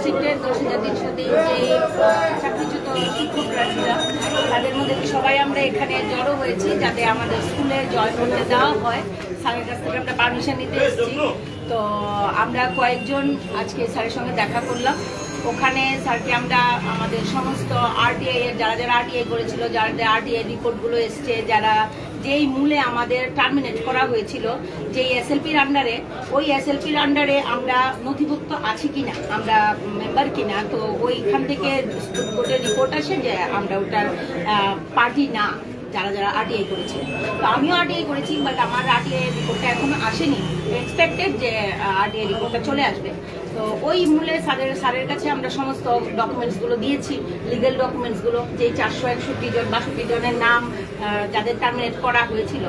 ডিস্ট্রিক্টের 10,323 যে চাকরিচ্যুত শিক্ষকরা ছিল তাদের মধ্যে সবাই আমরা এখানে জড়ো হয়েছি যাতে আমাদের স্কুলে জয়েন করতে দেওয়া হয়। স্যারের কাছ থেকে আমরা পারমিশন নিতে এসেছি। তো আমরা কয়েকজন আজকে স্যারের সঙ্গে দেখা করলাম। ওখানে স্যারকে আমরা আমাদের সমস্ত আরটিআই এর যারা যারা আরটিআই করেছিল, যাদের আরটিআই রিপোর্টগুলো এসছে, যারা যেই মূলে আমাদের টার্মিনেট করা হয়েছিল যেই এসএলপির আন্ডারে, ওই এসএলপির আন্ডারে আমরা নথিভুক্ত আছি কিনা, আমরা মেম্বার কিনা, তো ওইখান থেকে কোর্টের রিপোর্ট আসে যে আমরা ওটার পার্টি না, যারা যারা আরটিআই করেছে। তো আমিও আরটিআই করেছি, বাট আমার আরটিআই রিপোর্টটা এখনো আসেনি। এক্সপেক্টেড যে আরটিআই রিপোর্টটা চলে আসবে। তো ওই মূলে স্যারের কাছে আমরা সমস্ত ডকুমেন্টসগুলো দিয়েছি, লিগেল ডকুমেন্টসগুলো, যে 461 জন 62 জনের নাম যাদের টার্মিনেট করা হয়েছিল,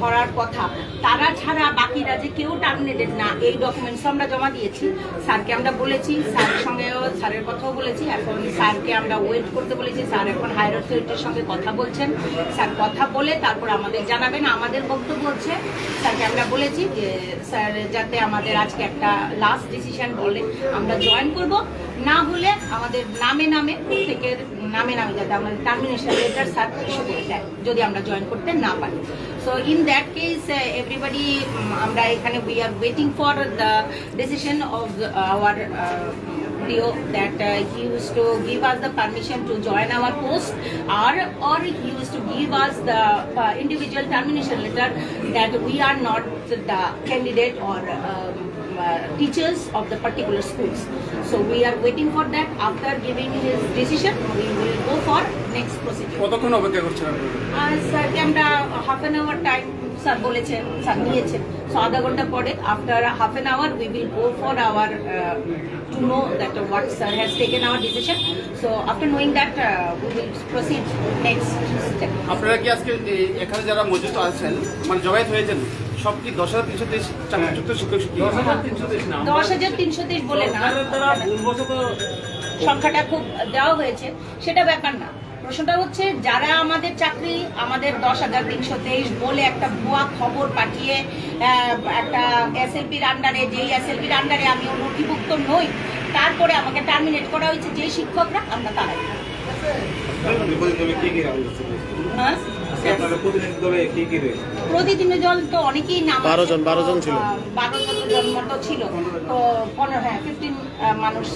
করার কথা, তারা ছাড়া বাকিরা যে কেউ টার্মিনেটেড না, এই ডকুমেন্টস আমরা জমা দিয়েছি। স্যারকে আমরা বলেছি, স্যারের সঙ্গেও স্যারের কথাও বলেছি। এখন স্যারকে আমরা ওয়েট করতে বলেছি। স্যার এখন হায়ার অথরিটির সঙ্গে কথা বলছেন। স্যার কথা বলে তারপর আমাদের জানাবেন। আমাদের বক্তব্য হচ্ছে, স্যারকে আমরা বলেছি যে স্যার যাতে আমাদের আজকে একটা লাস্ট ডিসিশন বলে আমরা জয়েন করব, না হলে আমাদের নামে প্রত্যেকের নামে যাতে আমাদের টার্মিনেশন লেটার স্যার ইস্যু করে দেয় যদি আমরা জয়েন করতে না পারি। So in that case, everybody, আমরা এখানে we are waiting for the decision of our DO that he used to give us the permission to join our post, or he used to give us the individual termination letter that we are not the candidate or teachers of the particular schools. So we are waiting for that. After giving his decision, we will go for next procedure. কতক্ষণ অপেক্ষা করছেন স্যারকে আমরা half an hour time sir বলেছেন, sir নিয়েছেন। So আধা ঘন্টা পরে, after half an hour, we will go for our to know that what sir has taken our decision. So after knowing that, we will proceed next step. আপনারা কি আজকে এখানে যারা মজুত আছেন, মানে জবায়েত হয়েছেন, সব কি 10,323 চাকরিচ্যুত শিক্ষক শিক্ষিকা? 10,323 বলে না, সংখ্যাটা খুব দেওয়া হয়েছে সেটা ব্যাপার না। প্রশ্নটা হচ্ছে যারা আমাদের চাকরি, আমাদের 10,323 বলে একটা ভুয়া খবর পাঠিয়ে একটা এসএলপির আন্ডারে, যেই এসএলপির আন্ডারে আমি নথিভুক্ত নই, তারপরে আমাকে টার্মিনেট করা হয়েছে যে শিক্ষকরা, আমরা তারাই। প্রতিদিনের দল তো অনেকেই নাম, 12 জন ছিল, 12 জন মতো ছিল। তো 15 মানুষ,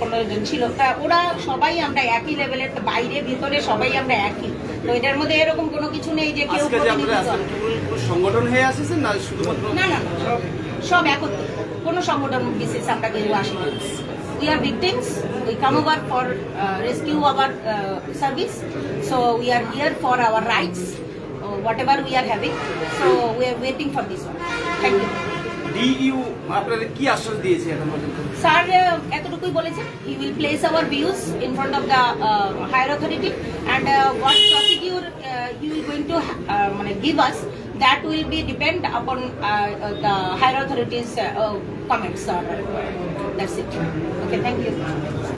15 জন ছিল। তা ওরা সবাই আমরা একই লেভেলের, বাইরে ভিতরে সবাই আমরা একই। তো এটার মধ্যে এরকম কোনো কিছু নেই যে কেউ সংগঠন হয়ে আসছেন না, শুধুমাত্র না, সব একত্র, কোনো সংগঠন বিশেষ আমরা কেউ আসিনি। We are victims. We come over for rescue our service. So we are here for our rights, whatever we are having. So we are waiting for this one. Thank you. DU আপনাদের কি আশ্বাস দিয়েছে এখন পর্যন্ত? Sir এতটুকুই বলেছেন, he will place our views in front of the higher authority, and what procedure he will going to give us, that will be depend upon the higher authorities comments. That's it. Okay, thank you.